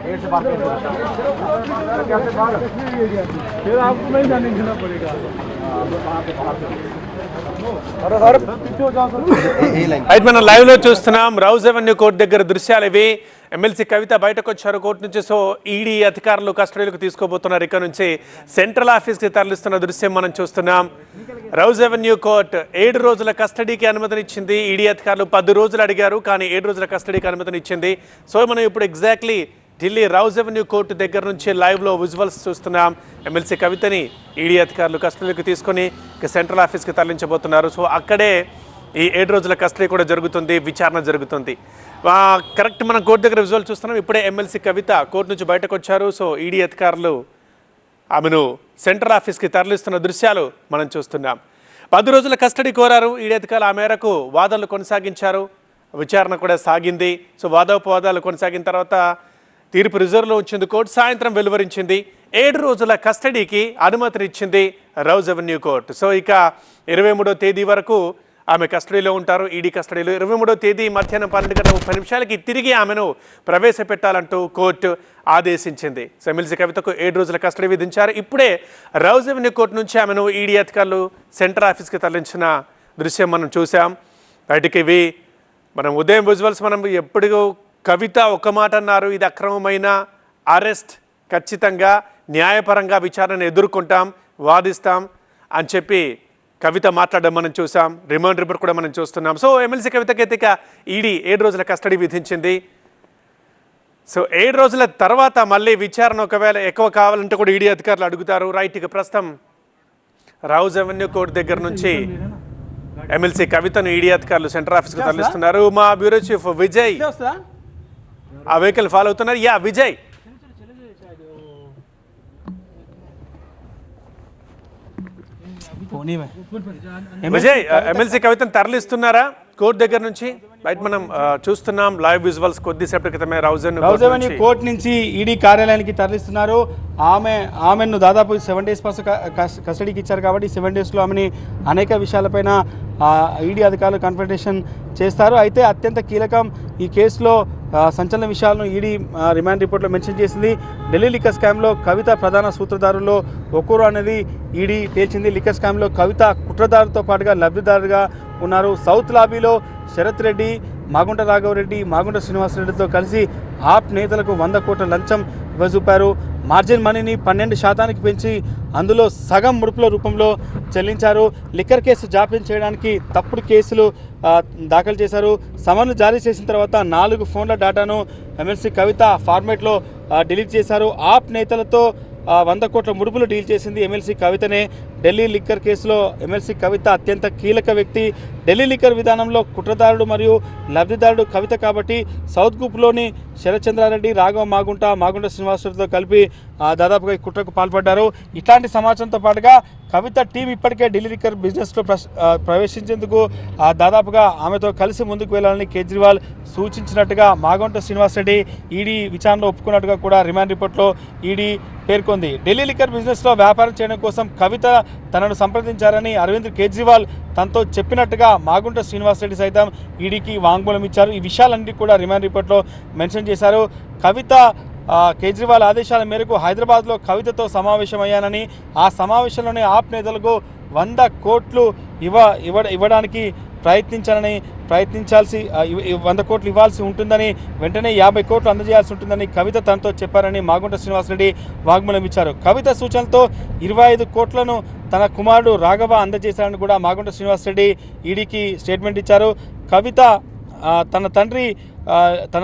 फिर आपको नहीं जाने देना पड़ेगा। అయితే మనం లైవ్ లో చూస్తున్నాం రౌజ్ అవెన్యూ కోర్టు దగ్గర దృశ్యాలు ఇవి. ఎమ్మెల్సీ కవిత బయటకు వచ్చారు కోర్టు నుంచి. సో ఈడీ అధికారులు కస్టడీలోకి తీసుకోబోతున్నారు. ఇక్కడ నుంచి సెంట్రల్ ఆఫీస్కి తరలిస్తున్న దృశ్యం మనం చూస్తున్నాం. రౌజ్ అవెన్యూ కోర్టు 7 రోజుల కస్టడీకి అనుమతినిచ్చింది. ఈడీ అధికారులు 10 రోజులు అడిగారు, కానీ 7 రోజుల కస్టడీకి అనుమతినిచ్చింది. సో మనం ఇప్పుడు exactly Delhi Rouse Avenue court దగ్గర నుంచి లైవ్లో విజువల్స్ చూస్తున్నాం. ఎమ్మెల్సీ కవితని ఈడీ అధికారులు కస్టడీలోకి తీసుకొని సెంట్రల్ ఆఫీస్కి తరలించబోతున్నారు. సో అక్కడే ఈ 7 రోజుల కస్టడీ కూడా జరుగుతుంది, విచారణ జరుగుతుంది. కరెక్ట్ మనం కోర్టు దగ్గర విజువల్ చూస్తున్నాం. ఇప్పుడే ఎమ్మెల్సీ కవిత కోర్టు నుంచి బయటకు వచ్చారు. సో ఈడీ అధికారులు ఆమెను సెంట్రల్ ఆఫీస్కి తరలిస్తున్న దృశ్యాలు మనం చూస్తున్నాం. 10 రోజుల కస్టడీ కోరారు ఈడీ అధికారులు. ఆ మేరకు వాదనలు కొనసాగించారు, విచారణ కూడా సాగింది. సో వాదోపవాదాలు కొనసాగిన తర్వాత తీర్పు రిజర్వ్లో ఉంచింది కోర్టు. సాయంత్రం వెలువరించింది. 7 రోజుల కస్టడీకి అనుమతినిచ్చింది రౌజ్ అవెన్యూ కోర్టు. సో ఇక 23వ తేదీ వరకు ఆమె కస్టడీలో ఉంటారు, ఈడీ కస్టడీలో. 23వ తేదీ మధ్యాహ్నం 12:30 తిరిగి ఆమెను ప్రవేశపెట్టాలంటూ కోర్టు ఆదేశించింది. సో ఎమ్మెల్సీ కవితకు 7 రోజుల కస్టడీ విధించారు. ఇప్పుడే రౌజ్ అవెన్యూ కోర్టు నుంచి ఆమెను ఈడీ అధికారులు సెంట్రల్ ఆఫీస్కి తరలించిన దృశ్యం మనం చూసాం. బయటికి ఇవి మనం ఉదయం విజువల్స్. మనం ఎప్పుడు కవిత ఒక మాట అన్నారు, ఇది అక్రమమైన అరెస్ట్, ఖచ్చితంగా న్యాయపరంగా విచారణను ఎదుర్కొంటాం, వాదిస్తాం అని చెప్పి కవిత మాట్లాడడం మనం చూసాం. రిమాండ్ రిపోర్ట్ కూడా మనం చూస్తున్నాం. సో ఎమ్మెల్సీ కవితకైతే ఇక ఈడీ 7 రోజుల కస్టడీ విధించింది. సో 7 రోజుల తర్వాత మళ్ళీ విచారణ ఒకవేళ ఎక్కువ కావాలంటే కూడా ఈడీ అధికారులు అడుగుతారు. రైట్, ఇక ప్రస్తుతం రౌజ్ అవెన్యూ కోర్టు దగ్గర నుంచి ఎమ్మెల్సీ కవితను ఈడీ అధికారులు సెంట్రల్ ఆఫీస్కి తరలిస్తున్నారు. మా బ్యూరో చీఫ్ విజయ్ ఆ వెహికల్ ఫాలో అవుతున్నారు. యా విజయ్, విజయ్ ఎమ్మెల్సీ కవితను తరలిస్తున్నారా కోర్టు దగ్గర నుంచి? బయట మనం చూస్తున్నాం లైవ్ విజువల్స్. కొద్దిసేపటి క్రితమే రౌజ్ అవెన్యూ కోర్టు నుంచి ఈడీ కార్యాలయానికి తరలిస్తున్నారు. ఆమెను దాదాపు 7 డేస్ పాటు కస్టడీకి ఇచ్చారు కాబట్టి 7 డేస్లో ఆమెని అనేక విషయాలపైన ఈడీ అధికారులు కన్ఫర్టేషన్ చేస్తారు. అయితే అత్యంత కీలకం ఈ కేసులో సంచలన విషయాలను ఈడీ రిమాండ్ రిపోర్ట్లో మెన్షన్ చేసింది. ఢిల్లీ లిక్కర్ స్కామ్లో కవిత ప్రధాన సూత్రధారుల్లో ఒకరు అనేది ఈడీ తేల్చింది. లిక్కర్ స్కామ్లో కవిత కుట్రదారుతో పాటుగా లబ్ధిదారుగా ఉన్నారు. సౌత్ లాబీలో శరత్ రెడ్డి, మాగుంట రాఘవరెడ్డి, మాగుంట శ్రీనివాసరెడ్డితో కలిసి ఆప్ నేతలకు 100 కోట్ల లంచం ఇవ్వజూపారు. మార్జిన్ మనీని 12% పెంచి అందులో సగం ముడుపుల రూపంలో చెల్లించారు. లిక్కర్ కేసు జాప్యం చేయడానికి తప్పుడు కేసులు దాఖలు చేశారు. సమన్లు జారీ చేసిన తర్వాత 4 ఫోన్ల డేటాను ఎమ్మెల్సీ కవిత ఫార్మేట్లో డిలీట్ చేశారు. ఆప్ నేతలతో 100 కోట్ల ముడుపులు డీల్ చేసింది ఎమ్మెల్సీ కవితనే. ఢిల్లీ లిక్కర్ కేసులో ఎమ్మెల్సీ కవిత అత్యంత కీలక వ్యక్తి. ఢిల్లీ లిక్కర్ విధానంలో కుట్రదారుడు మరియు లబ్ధిదారుడు కవిత కాబట్టి సౌత్ గ్రూప్లోని శరత్చంద్రారెడ్డి, రాఘవ మాగుంట శ్రీనివాసరెడ్డితో కలిపి దాదాపుగా ఈ కుట్రకు పాల్పడ్డారు. ఇట్లాంటి సమాచారంతో పాటుగా కవిత టీం ఇప్పటికే ఢిల్లీ లిక్కర్ బిజినెస్లో ప్రవేశించేందుకు దాదాపుగా ఆమెతో కలిసి ముందుకు వెళ్లాలని కేజ్రీవాల్ సూచించినట్టుగా మాగుంట శ్రీనివాసరెడ్డి ఈడీ విచారణలో ఒప్పుకున్నట్టుగా కూడా రిమాండ్ రిపోర్ట్లో ఈడీ పేర్కొంది. ఢిల్లీ లిక్కర్ బిజినెస్లో వ్యాపారం చేయడం కోసం కవిత తనను సంప్రదించారని అరవింద్ కేజ్రీవాల్ తనతో చెప్పినట్టుగా మాగుంట శ్రీనివాసరెడ్డి సైతం ఈడీకి వాంగ్మూలం ఇచ్చారు. ఈ విషయాలన్నీ కూడా రిమాండ్ రిపోర్ట్లో మెన్షన్ చేశారు. కవిత కేజ్రీవాల్ ఆదేశాల మేరకు హైదరాబాద్లో కవితతో సమావేశమయ్యానని, ఆ సమావేశంలోనే ఆప్ నేతలకు 100 కోట్లు ఇవ్వడానికి ప్రయత్నించాల్సి 100 కోట్లు ఇవ్వాల్సి ఉంటుందని, వెంటనే 50 కోట్లు అందజేయాల్సి ఉంటుందని కవిత తనతో చెప్పారని మాగుంట శ్రీనివాసరెడ్డి వాగ్మూలం ఇచ్చారు. కవిత సూచనలతో 25 కోట్లను తన కుమారుడు రాఘవ అందజేశారని కూడా మాగుంట శ్రీనివాసరెడ్డి ఈడీకి స్టేట్మెంట్ ఇచ్చారు. కవిత తన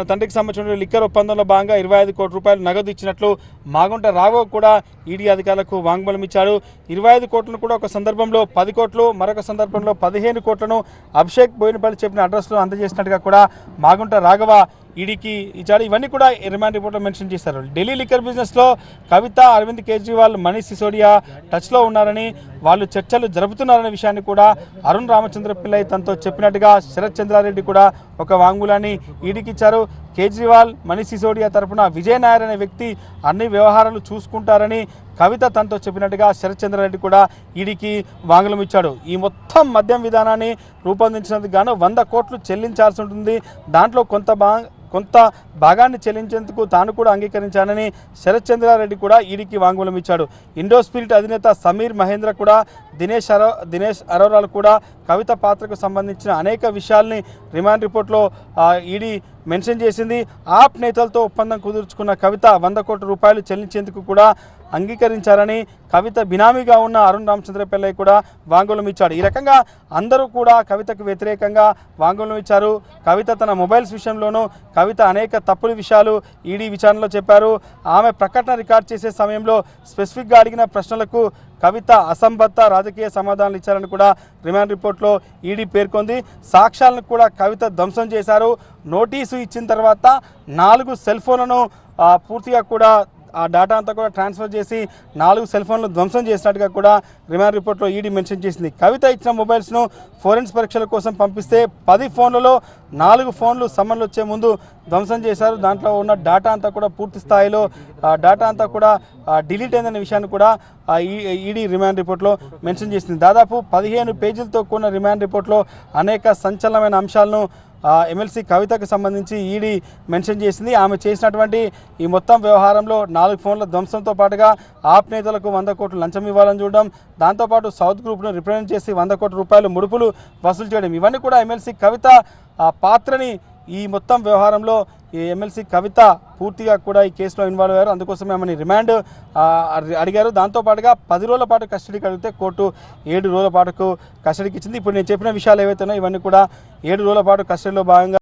తండ్రికి సంబంధించిన లిక్కర్ ఒప్పందంలో భాగంగా 25 కోట్ల రూపాయలు నగదు ఇచ్చినట్లు మాగుంట రాఘవ్ కూడా ఈడీ అధికారులకు వాంగ్మూలం ఇచ్చారు. 25 కోట్లను కూడా ఒక సందర్భంలో 10 కోట్లు, మరొక సందర్భంలో 15 కోట్లను అభిషేక్ బోయినపల్లి చెప్పిన అడ్రస్లో అందజేసినట్టుగా కూడా మాగుంట రాఘవ ఈడీకి ఇచ్చారు. ఇవన్నీ కూడా రిమాండ్ రిపోర్ట్లో మెన్షన్ చేశారు. ఢిల్లీ లిక్కర్ బిజినెస్లో కవిత, అరవింద్ కేజ్రీవాల్, మనీష్ సిసోడియా టచ్లో ఉన్నారని, వాళ్ళు చర్చలు జరుపుతున్నారనే విషయాన్ని కూడా అరుణ్ రామచంద్ర పిల్లై తనతో చెప్పినట్టుగా శరత్ చంద్రారెడ్డి కూడా ఒక వాంగ్మూలాన్ని ఈడీకి ఇచ్చారు. కేజ్రీవాల్, మనీష్ సిసోడియా తరపున విజయ్ నాయర్ అనే వ్యక్తి అన్ని వ్యవహారాలు చూసుకుంటారని కవిత తనతో చెప్పినట్టుగా శరత్ చంద్రారెడ్డి కూడా ఈడీకి వాంగ్మూలం ఇచ్చాడు. ఈ మొత్తం మద్యం విధానాన్ని రూపొందించినందుకు గాను 100 కోట్లు చెల్లించాల్సి ఉంటుంది. దాంట్లో కొంత భాగాన్ని చెల్లించేందుకు తాను కూడా అంగీకరించానని శరత్ చంద్రారెడ్డి కూడా ఈడీకి వాంగ్మూలం ఇచ్చాడు. ఇండో స్పిరిట్ అధినేత సమీర్ మహేంద్ర కూడా దినేష్ అరోరాలు కూడా కవిత పాత్రకు సంబంధించిన అనేక విషయాల్ని రిమాండ్ రిపోర్ట్లో ఈడీ మెన్షన్ చేసింది. ఆప్ నేతలతో ఒప్పందం కుదుర్చుకున్న కవిత 100 కోట్ల రూపాయలు చెల్లించేందుకు కూడా అంగీకరించారని కవిత బినామీగా ఉన్న అరుణ్ రామచంద్రపల్లె కూడా వాంగ్మూలం ఇచ్చాడు. ఈ రకంగా అందరూ కూడా కవితకు వ్యతిరేకంగా వాంగ్మూలం ఇచ్చారు. కవిత తన మొబైల్స్ విషయంలోనూ కవిత అనేక తప్పుడు విషయాలు ఈడీ విచారణలో చెప్పారు. ఆమె ప్రకటన రికార్డ్ చేసే సమయంలో స్పెసిఫిక్గా అడిగిన ప్రశ్నలకు కవిత అసంబద్ధ రాజకీయ సమాధానాలు ఇచ్చారని కూడా రిమాండ్ రిపోర్ట్లో ఈడీ పేర్కొంది. సాక్ష్యాలను కూడా కవిత ధ్వంసం చేశారు. నోటీసు ఇచ్చిన తర్వాత 4 సెల్ ఫోన్లను పూర్తిగా కూడా ఆ డేటా అంతా కూడా ట్రాన్స్ఫర్ చేసి 4 సెల్ ఫోన్లు ధ్వంసం చేసినట్టుగా కూడా రిమాండ్ రిపోర్ట్లో ఈడీ మెన్షన్ చేసింది. కవిత ఇచ్చిన మొబైల్స్ను ఫోరెన్స్ పరీక్షల కోసం పంపిస్తే 10 ఫోన్లలో 4 ఫోన్లు సమ్మన్లు వచ్చే ముందు ధ్వంసం చేశారు. దాంట్లో ఉన్న డేటా అంతా కూడా పూర్తి స్థాయిలో డేటా అంతా కూడా డిలీట్ అయిందనే విషయాన్ని కూడా ఈడీ రిమాండ్ రిపోర్ట్లో మెన్షన్ చేసింది. దాదాపు 15 పేజీలతో కూడిన రిమాండ్ రిపోర్ట్లో అనేక సంచలనమైన అంశాలను ఎమ్మెల్సీ కవితకు సంబంధించి ఈడీ మెన్షన్ చేసింది. ఆమె చేసినటువంటి ఈ మొత్తం వ్యవహారంలో 4 ఫోన్ల ధ్వంసంతో పాటుగా ఆప్ నేతలకు 100 కోట్లు లంచం ఇవ్వాలని చూడడం, దాంతోపాటు సౌత్ గ్రూప్ను రిప్రజెంట్ చేసి 100 కోట్ల రూపాయలు ముడుపులు వసూలు చేయడం, ఇవన్నీ కూడా ఎమ్మెల్సీ కవిత పాత్రని ఈ మొత్తం వ్యవహారంలో ఈ ఎమ్మెల్సీ కవిత పూర్తిగా కూడా ఈ కేసులో ఇన్వాల్వ్ అయ్యారు. అందుకోసమే ఆమెని రిమాండ్ అడిగారు. దాంతోపాటుగా 10 రోజుల పాటు కస్టడీకి అడిగితే కోర్టు 7 రోజుల పాటు కస్టడీకి ఇచ్చింది. ఇప్పుడు నేను చెప్పిన విషయాలు ఏవైతే ఉన్నాయో ఇవన్నీ కూడా 7 రోజుల పాటు కస్టడీలో భాగంగా